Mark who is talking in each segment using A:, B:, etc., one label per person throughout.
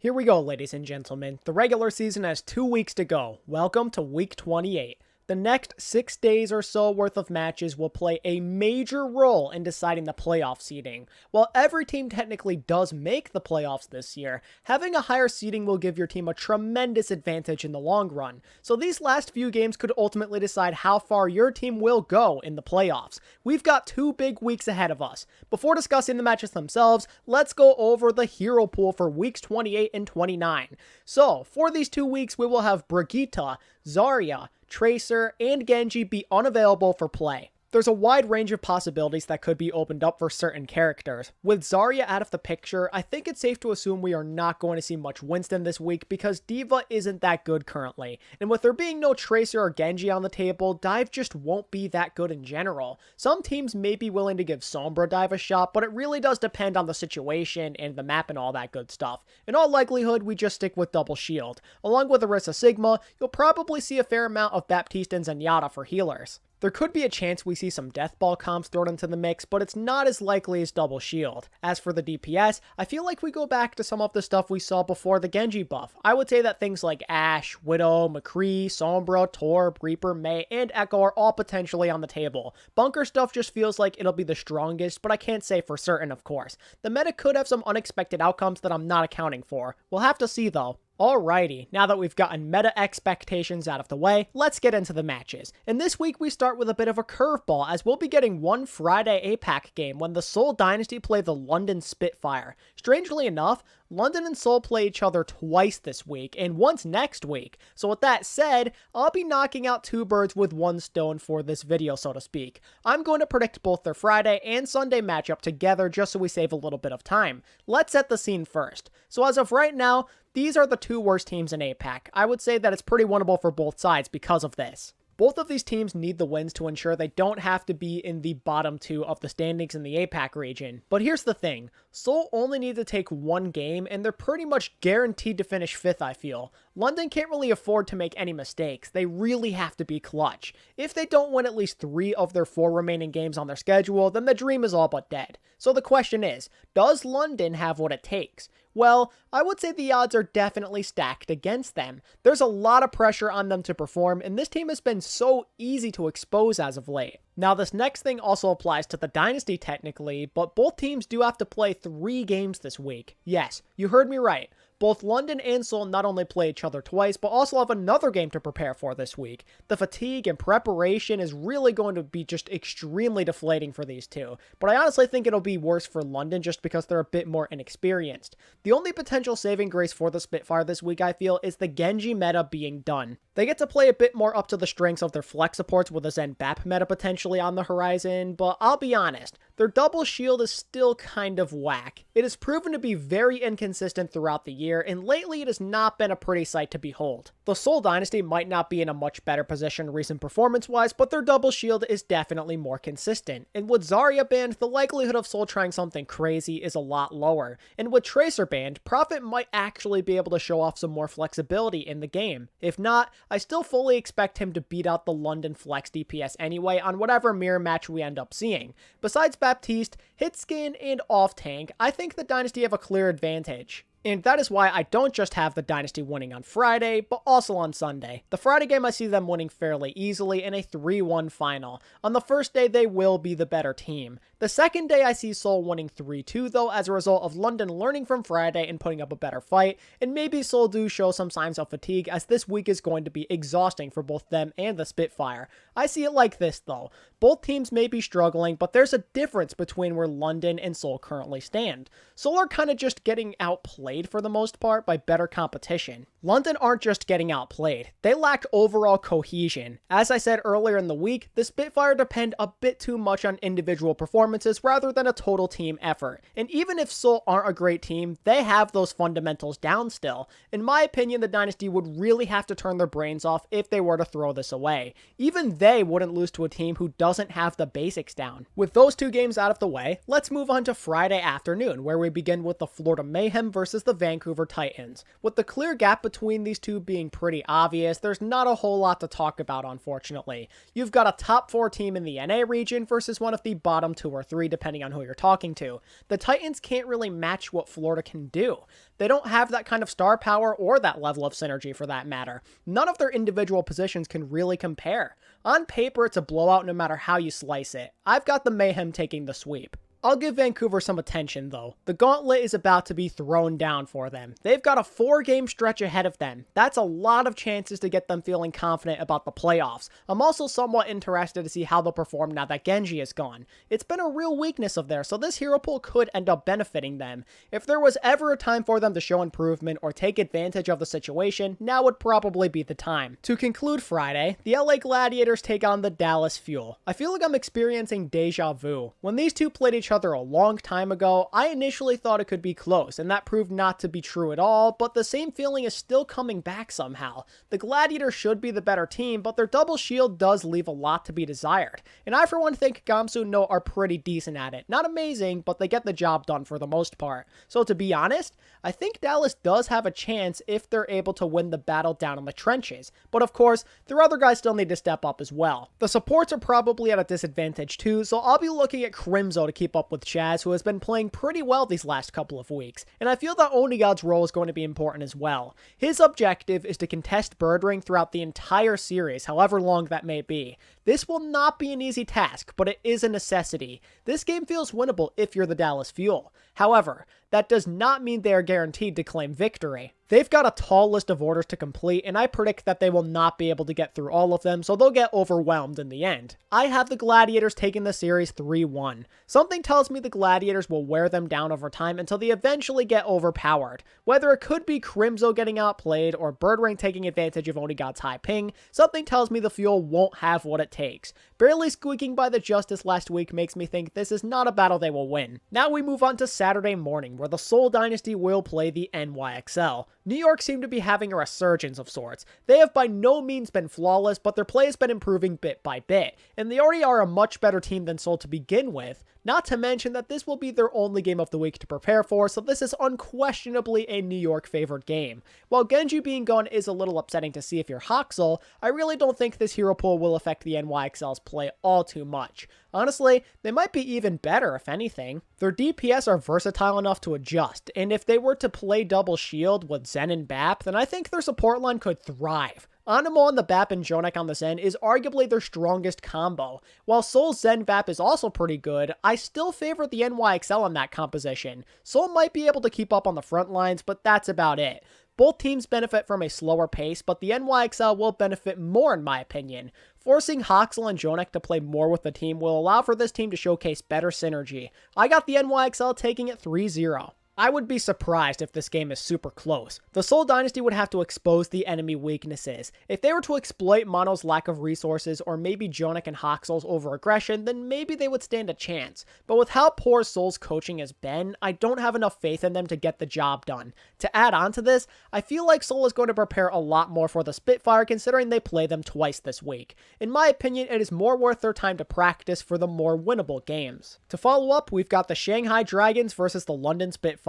A: Here we go, ladies and gentlemen. The regular season has 2 weeks to go. Welcome to week 28. The next 6 days or so worth of matches will play a major role in deciding the playoff seeding. While every team technically does make the playoffs this year, having a higher seeding will give your team a tremendous advantage in the long run. So these last few games could ultimately decide how far your team will go in the playoffs. We've got 2 big weeks ahead of us. Before discussing the matches themselves, let's go over the hero pool for weeks 28 and 29. So, for these 2 weeks, we will have Brigitte, Zarya, Tracer, and Genji be unavailable for play. There's a wide range of possibilities that could be opened up for certain characters. With Zarya out of the picture, I think it's safe to assume we are not going to see much Winston this week because Diva isn't that good currently. And with there being no Tracer or Genji on the table, Dive just won't be that good in general. Some teams may be willing to give Sombra Dive a shot, but it really does depend on the situation and the map and all that good stuff. In all likelihood, we just stick with Double Shield. Along with Orisa Sigma, you'll probably see a fair amount of Baptiste and Zenyatta for healers. There could be a chance we see some Death Ball comps thrown into the mix, but it's not as likely as Double Shield. As for the DPS, I feel like we go back to some of the stuff we saw before the Genji buff. I would say that things like Ashe, Widow, McCree, Sombra, Torb, Reaper, Mei, and Echo are all potentially on the table. Bunker stuff just feels like it'll be the strongest, but I can't say for certain, of course. The meta could have some unexpected outcomes that I'm not accounting for. We'll have to see though. Alrighty, now that we've gotten meta expectations out of the way, let's get into the matches. And this week we start with a bit of a curveball as we'll be getting one Friday APAC game when the Seoul Dynasty play the London Spitfire. Strangely enough, London and Seoul play each other twice this week and once next week. So with that said, I'll be knocking out 2 birds with 1 stone for this video, so to speak. I'm going to predict both their Friday and Sunday matchup together just so we save a little bit of time. Let's set the scene first. So as of right now, these are the 2 worst teams in APAC. I would say that it's pretty winnable for both sides because of this. Both of these teams need the wins to ensure they don't have to be in the bottom 2 of the standings in the APAC region. But here's the thing, Seoul only need to take 1 game and they're pretty much guaranteed to finish 5th, I feel. London can't really afford to make any mistakes. They really have to be clutch. If they don't win at least 3 of their 4 remaining games on their schedule, then the dream is all but dead. So the question is, does London have what it takes? Well, I would say the odds are definitely stacked against them. There's a lot of pressure on them to perform, and this team has been so easy to expose as of late. Now, this next thing also applies to the Dynasty technically, but both teams do have to play 3 games this week. Yes, you heard me right. Both London and Seoul not only play each other twice, but also have another game to prepare for this week. The fatigue and preparation is really going to be just extremely deflating for these two, but I honestly think it'll be worse for London just because they're a bit more inexperienced. The only potential saving grace for the Spitfire this week, I feel, is the Genji meta being done. They get to play a bit more up to the strengths of their flex supports with a Zen Bap meta potentially on the horizon, but I'll be honest, their double shield is still kind of whack. It has proven to be very inconsistent throughout the year, and lately it has not been a pretty sight to behold. The Seoul Dynasty might not be in a much better position recent performance-wise, but their double shield is definitely more consistent. And with Zarya banned, the likelihood of Seoul trying something crazy is a lot lower. And with Tracer banned, Prophet might actually be able to show off some more flexibility in the game. If not, I still fully expect him to beat out the London Flex DPS anyway on whatever mirror match we end up seeing. Besides Baptiste, Hitskin, and Off-Tank, I think the Dynasty have a clear advantage. And that is why I don't just have the Dynasty winning on Friday, but also on Sunday. The Friday game I see them winning fairly easily in a 3-1 final. On the first day, they will be the better team. The second day I see Seoul winning 3-2 though as a result of London learning from Friday and putting up a better fight, and maybe Seoul do show some signs of fatigue as this week is going to be exhausting for both them and the Spitfire. I see it like this though. Both teams may be struggling, but there's a difference between where London and Seoul currently stand. Seoul are kind of just getting outplayed for the most part by better competition. London aren't just getting outplayed, they lack overall cohesion. As I said earlier in the week, the Spitfire depend a bit too much on individual performances rather than a total team effort. And even if Seoul aren't a great team, they have those fundamentals down still. In my opinion, the Dynasty would really have to turn their brains off if they were to throw this away. Even they wouldn't lose to a team who doesn't have the basics down. With those 2 games out of the way, let's move on to Friday afternoon, where we begin with the Florida Mayhem versus versus the Vancouver Titans. With the clear gap between these two being pretty obvious, there's not a whole lot to talk about, unfortunately. You've got a top 4 team in the NA region versus one of the bottom 2 or 3, depending on who you're talking to. The Titans can't really match what Florida can do. They don't have that kind of star power or that level of synergy for that matter. None of their individual positions can really compare. On paper, it's a blowout no matter how you slice it. I've got the Mayhem taking the sweep. I'll give Vancouver some attention, though. The gauntlet is about to be thrown down for them. They've got a 4-game stretch ahead of them. That's a lot of chances to get them feeling confident about the playoffs. I'm also somewhat interested to see how they'll perform now that Genji is gone. It's been a real weakness of theirs, so this hero pool could end up benefiting them. If there was ever a time for them to show improvement or take advantage of the situation, now would probably be the time. To conclude Friday, the LA Gladiators take on the Dallas Fuel. I feel like I'm experiencing deja vu. When these two played each other a long time ago, I initially thought it could be close, and that proved not to be true at all, but the same feeling is still coming back somehow. The Gladiators should be the better team, but their double shield does leave a lot to be desired, and I for one think Gamsu No are pretty decent at it. Not amazing, but they get the job done for the most part. So to be honest, I think Dallas does have a chance if they're able to win the battle down in the trenches, but of course, their other guys still need to step up as well. The supports are probably at a disadvantage too, so I'll be looking at Crimzo to keep up with Chaz, who has been playing pretty well these last couple of weeks, and I feel that Onigod's role is going to be important as well. His objective is to contest Bird Ring throughout the entire series, however long that may be. This will not be an easy task, but it is a necessity. This game feels winnable if you're the Dallas Fuel. However, that does not mean they are guaranteed to claim victory. They've got a tall list of orders to complete, and I predict that they will not be able to get through all of them, so they'll get overwhelmed in the end. I have the Gladiators taking the series 3-1. Something tells me the Gladiators will wear them down over time until they eventually get overpowered. Whether it could be Crimzo getting outplayed or Birdring taking advantage of Onigod's high ping, something tells me the Fuel won't have what it takes. Barely squeaking by the Justice last week makes me think this is not a battle they will win. Now we move on to Saturday morning, where the Seoul Dynasty will play the NYXL. New York seem to be having a resurgence of sorts. They have by no means been flawless, but their play has been improving bit by bit, and they already are a much better team than Seoul to begin with. Not to mention that this will be their only game of the week to prepare for, so this is unquestionably a New York favored game. While Genji being gone is a little upsetting to see if you're NYXL, I really don't think this hero pool will affect the NYXL's play all too much. Honestly, they might be even better if anything. Their DPS are versatile enough to adjust, and if they were to play double shield with Zen and Bap, then I think their support line could thrive. Animo on the Bap and Jonak on the Zen is arguably their strongest combo. While Seoul's Zen Bap is also pretty good, I still favor the NYXL on that composition. Seoul might be able to keep up on the front lines, but that's about it. Both teams benefit from a slower pace, but the NYXL will benefit more in my opinion. Forcing NYXL and Jonak to play more with the team will allow for this team to showcase better synergy. I got the NYXL taking it 3-0. I would be surprised if this game is super close. The Seoul Dynasty would have to expose the enemy weaknesses. If they were to exploit Mono's lack of resources or maybe Jonak and NYXL's over-aggression, then maybe they would stand a chance. But with how poor Seoul's coaching has been, I don't have enough faith in them to get the job done. To add on to this, I feel like Seoul is going to prepare a lot more for the Spitfire considering they play them twice this week. In my opinion, it is more worth their time to practice for the more winnable games. To follow up, we've got the Shanghai Dragons versus the London Spitfire.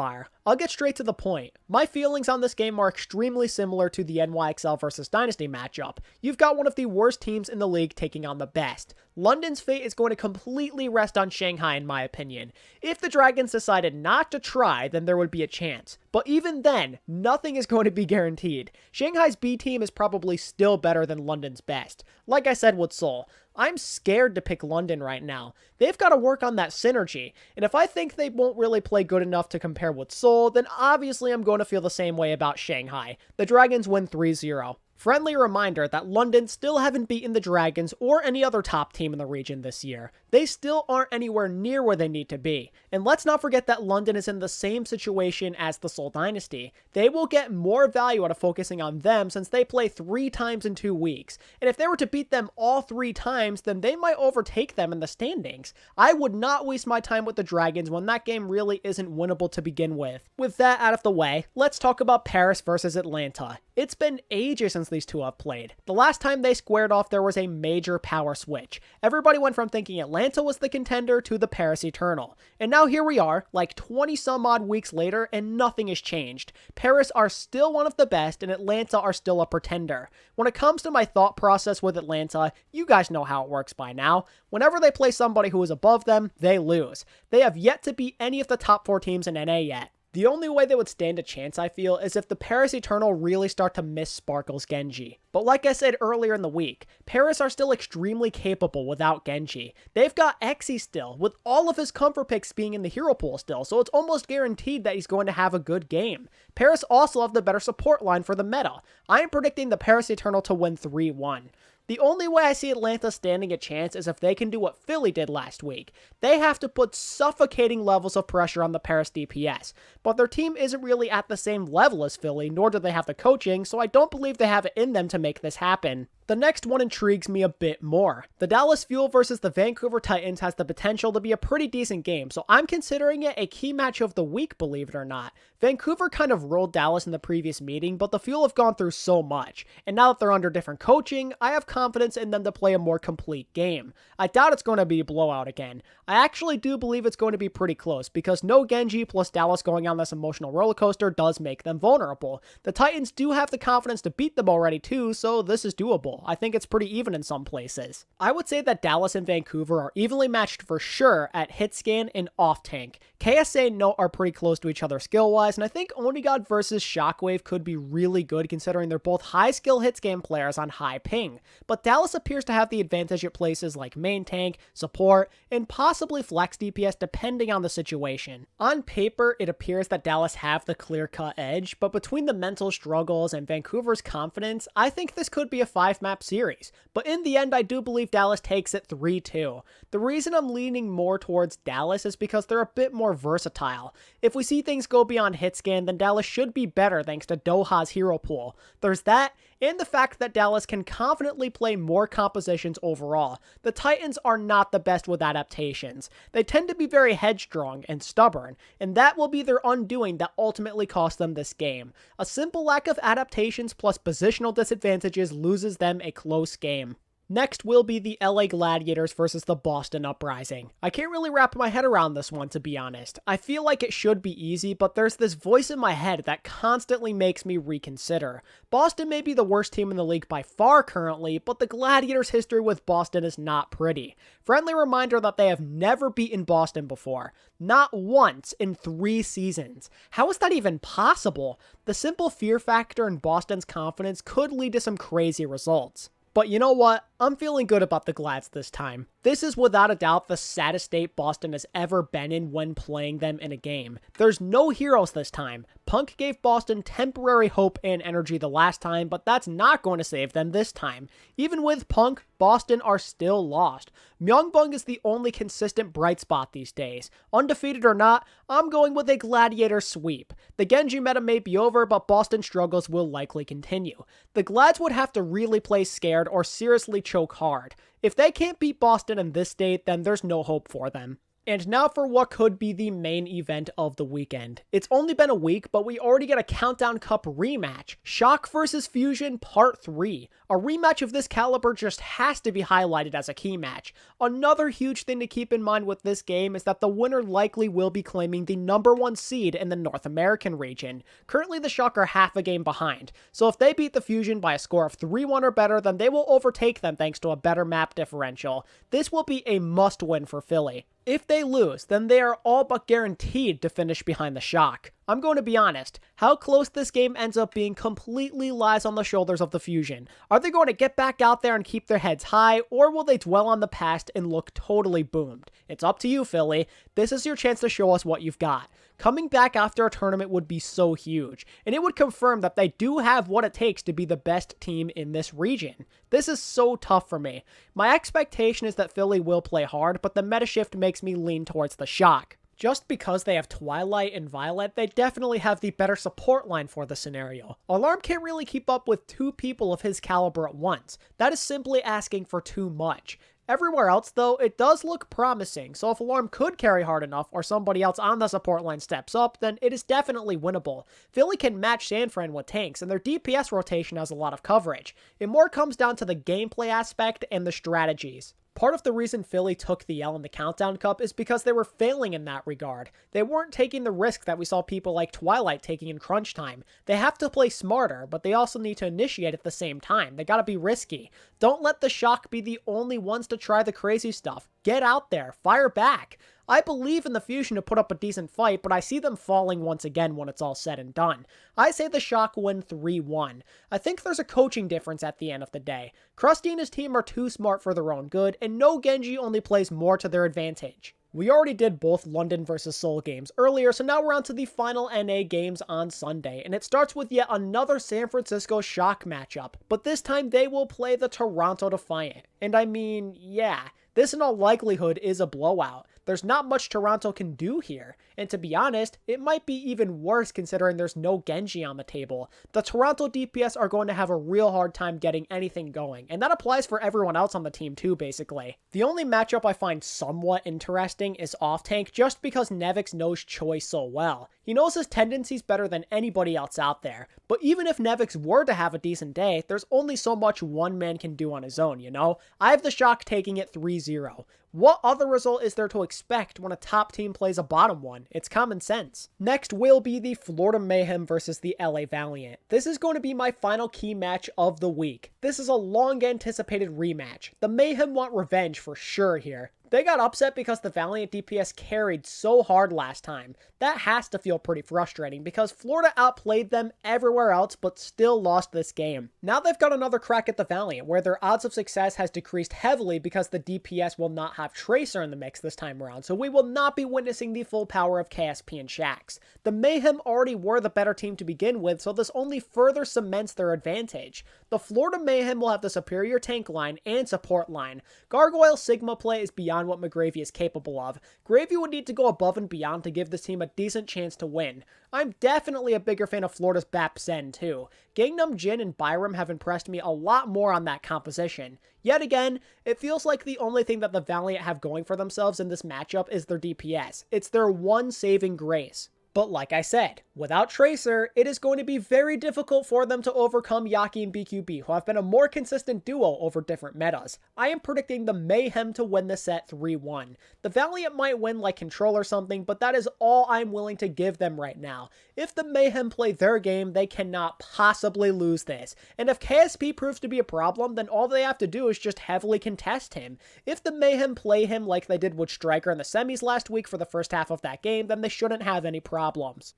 A: I'll get straight to the point. My feelings on this game are extremely similar to the NYXL versus Dynasty matchup. You've got one of the worst teams in the league taking on the best. London's fate is going to completely rest on Shanghai in my opinion. If the Dragons decided not to try, then there would be a chance. But even then, nothing is going to be guaranteed. Shanghai's B team is probably still better than London's best. Like I said with Seoul, I'm scared to pick London right now. They've got to work on that synergy, and if I think they won't really play good enough to compare with Seoul, then obviously I'm going to feel the same way about Shanghai. The Dragons win 3-0. Friendly reminder that London still haven't beaten the Dragons or any other top team in the region this year. They still aren't anywhere near where they need to be. And let's not forget that London is in the same situation as the Seoul Dynasty. They will get more value out of focusing on them since they play 3 times in 2 weeks. And if they were to beat them all 3 times, then they might overtake them in the standings. I would not waste my time with the Dragons when that game really isn't winnable to begin with. With that out of the way, let's talk about Paris versus Atlanta. It's been ages since these two have played. The last time they squared off, there was a major power switch. Everybody went from thinking Atlanta Atlanta was the contender to the Paris Eternal. And now here we are, like 20 some odd weeks later, and nothing has changed. Paris are still one of the best, and Atlanta are still a pretender. When it comes to my thought process with Atlanta, you guys know how it works by now. Whenever they play somebody who is above them, they lose. They have yet to beat any of the top 4 teams in NA yet. The only way they would stand a chance, I feel, is if the Paris Eternal really start to miss Sparkle's Genji. But like I said earlier in the week, Paris are still extremely capable without Genji. They've got Xe still, with all of his comfort picks being in the hero pool still, so it's almost guaranteed that he's going to have a good game. Paris also have the better support line for the meta. I am predicting the Paris Eternal to win 3-1. The only way I see Atlanta standing a chance is if they can do what Philly did last week. They have to put suffocating levels of pressure on the Paris DPS, but their team isn't really at the same level as Philly, nor do they have the coaching, so I don't believe they have it in them to make this happen. The next one intrigues me a bit more. The Dallas Fuel versus the Vancouver Titans has the potential to be a pretty decent game, so I'm considering it a key match of the week, believe it or not. Vancouver kind of rolled Dallas in the previous meeting, but the Fuel have gone through so much, and now that they're under different coaching, I have confidence in them to play a more complete game. I doubt it's going to be a blowout again. I actually do believe it's going to be pretty close, because no Genji plus Dallas going on this emotional roller coaster does make them vulnerable. The Titans do have the confidence to beat them already too, so this is doable. I think it's pretty even in some places. I would say that Dallas and Vancouver are evenly matched for sure at hit scan and off tank. KSA and Note are pretty close to each other skill-wise, and I think Onigod versus Shockwave could be really good considering they're both high-skill hit scan players on high ping. But Dallas appears to have the advantage at places like main tank, support, and possibly flex DPS depending on the situation. On paper, it appears that Dallas have the clear-cut edge, but between the mental struggles and Vancouver's confidence, I think this could be a 5-map series. But in the end, I do believe Dallas takes it 3-2. The reason I'm leaning more towards Dallas is because they're a bit more versatile. If we see things go beyond hit scan, then Dallas should be better thanks to Doha's hero pool. There's that, and the fact that Dallas can confidently play more compositions overall. The Titans are not the best with adaptations. They tend to be very headstrong and stubborn, and that will be their undoing that ultimately cost them this game. A simple lack of adaptations plus positional disadvantages loses them a close game. Next will be the LA Gladiators versus the Boston Uprising. I can't really wrap my head around this one, to be honest. I feel like it should be easy, but there's this voice in my head that constantly makes me reconsider. Boston may be the worst team in the league by far currently, but the Gladiators' history with Boston is not pretty. Friendly reminder that they have never beaten Boston before. Not once in 3 seasons. How is that even possible? The simple fear factor in Boston's confidence could lead to some crazy results. But you know what? I'm feeling good about the Glads this time. This is without a doubt the saddest state Boston has ever been in when playing them in a game. There's no heroes this time. Punk gave Boston temporary hope and energy the last time, but that's not going to save them this time. Even with Punk, Boston are still lost. Myungbong is the only consistent bright spot these days. Undefeated or not, I'm going with a Gladiator sweep. The Genji meta may be over, but Boston's struggles will likely continue. The Glads would have to really play scared or seriously choke hard. If they can't beat Boston in this state, then there's no hope for them. And now for what could be the main event of the weekend. It's only been a week, but we already get a Countdown Cup rematch. Shock vs Fusion Part 3. A rematch of this caliber just has to be highlighted as a key match. Another huge thing to keep in mind with this game is that the winner likely will be claiming the #1 seed in the North American region. Currently the Shock are half a game behind, so if they beat the Fusion by a score of 3-1 or better, then they will overtake them thanks to a better map differential. This will be a must-win for Philly. If they lose, then they are all but guaranteed to finish behind the Shock. I'm going to be honest, how close this game ends up being completely lies on the shoulders of the Fusion. Are they going to get back out there and keep their heads high, or will they dwell on the past and look totally boomed? It's up to you, Philly. This is your chance to show us what you've got. Coming back after a tournament would be so huge, and it would confirm that they do have what it takes to be the best team in this region. This is so tough for me. My expectation is that Philly will play hard, but the meta shift makes me lean towards the Shock. Just because they have Twilight and Violet, they definitely have the better support line for the scenario. Alarm can't really keep up with 2 people of his caliber at once. That is simply asking for too much. Everywhere else, though, it does look promising, so if Alarm could carry hard enough or somebody else on the support line steps up, then it is definitely winnable. Philly can match Sanfran with tanks, and their DPS rotation has a lot of coverage. It more comes down to the gameplay aspect and the strategies. Part of the reason Philly took the L in the Countdown Cup is because they were failing in that regard. They weren't taking the risk that we saw people like Twilight taking in crunch time. They have to play smarter, but they also need to initiate at the same time. They gotta be risky. Don't let the Shock be the only ones to try the crazy stuff. Get out there, fire back. I believe in the Fusion to put up a decent fight, but I see them falling once again when it's all said and done. I say the Shock win 3-1. I think there's a coaching difference at the end of the day. Krusty and his team are too smart for their own good, and no Genji only plays more to their advantage. We already did both London versus Seoul games earlier, so now we're on to the final NA games on Sunday, and it starts with yet another San Francisco Shock matchup, but this time they will play the Toronto Defiant. And I mean, yeah, this in all likelihood is a blowout. There's not much Toronto can do here, and to be honest, it might be even worse considering there's no Genji on the table. The Toronto DPS are going to have a real hard time getting anything going, and that applies for everyone else on the team too, basically. The only matchup I find somewhat interesting is off-tank, just because Nevix knows Choi so well. He knows his tendencies better than anybody else out there, but even if Nevix were to have a decent day, there's only so much one man can do on his own, you know? I have the Shock taking it 3-0. What other result is there to expect when a top team plays a bottom one? It's common sense. Next will be the Florida Mayhem versus the LA Valiant. This is going to be my final key match of the week. This is a long anticipated rematch. The Mayhem want revenge for sure here. They got upset because the Valiant DPS carried so hard last time. That has to feel pretty frustrating because Florida outplayed them everywhere else but still lost this game. Now they've got another crack at the Valiant where their odds of success has decreased heavily because the DPS will not have Tracer in the mix this time around, so we will not be witnessing the full power of KSP and Shaxx. The Mayhem already were the better team to begin with, so this only further cements their advantage. The Florida Mayhem will have the superior tank line and support line. Gargoyle Sigma play is beyond what McGravy is capable of. Gravy would need to go above and beyond to give this team a decent chance to win. I'm definitely a bigger fan of Florida's Bap Zen too. Gangnam Jin and Byram have impressed me a lot more on that composition. Yet again, it feels like the only thing that the Valiant have going for themselves in this matchup is their DPS. It's their one saving grace. But like I said, without Tracer, it is going to be very difficult for them to overcome Yaki and BQB, who have been a more consistent duo over different metas. I am predicting the Mayhem to win the set 3-1. The Valiant might win like Control or something, but that is all I'm willing to give them right now. If the Mayhem play their game, they cannot possibly lose this. And if KSP proves to be a problem, then all they have to do is just heavily contest him. If the Mayhem play him like they did with Striker in the semis last week for the first half of that game, then they shouldn't have any problems.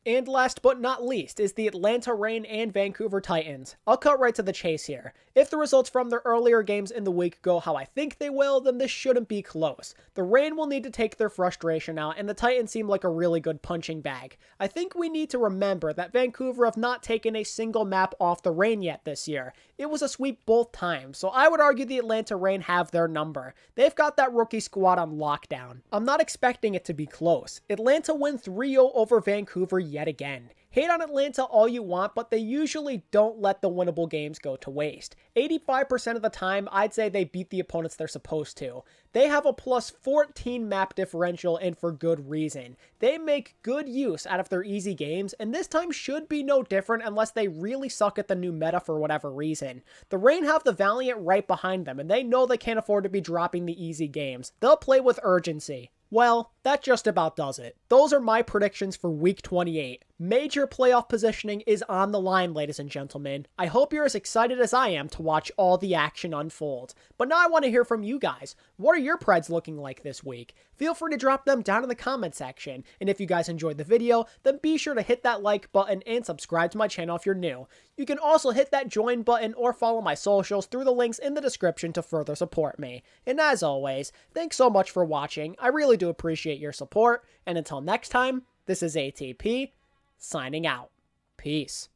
A: And last but not least is the Atlanta Reign and Vancouver Titans. I'll cut right to the chase here. If the results from their earlier games in the week go how I think they will, then this shouldn't be close. The Reign will need to take their frustration out, and the Titans seem like a really good punching bag. I think we need to remember that Vancouver have not taken a single map off the Reign yet this year. It was a sweep both times, so I would argue the Atlanta Reign have their number. They've got that rookie squad on lockdown. I'm not expecting it to be close. Atlanta win 3-0 over Vancouver yet again. Hate on Atlanta all you want, but they usually don't let the winnable games go to waste. 85% of the time, I'd say they beat the opponents they're supposed to. They have a plus 14 map differential, and for good reason. They make good use out of their easy games, and this time should be no different unless they really suck at the new meta for whatever reason. The Reign have the Valiant right behind them, and they know they can't afford to be dropping the easy games. They'll play with urgency. Well, that just about does it. Those are my predictions for Week 28. Major playoff positioning is on the line, ladies and gentlemen. I hope you're as excited as I am to watch all the action unfold. But now I want to hear from you guys. What are your Preds looking like this week? Feel free to drop them down in the comment section. And if you guys enjoyed the video, then be sure to hit that like button and subscribe to my channel if you're new. You can also hit that join button or follow my socials through the links in the description to further support me. And as always, thanks so much for watching. I really do appreciate your support. And until next time, this is ATP, signing out. Peace.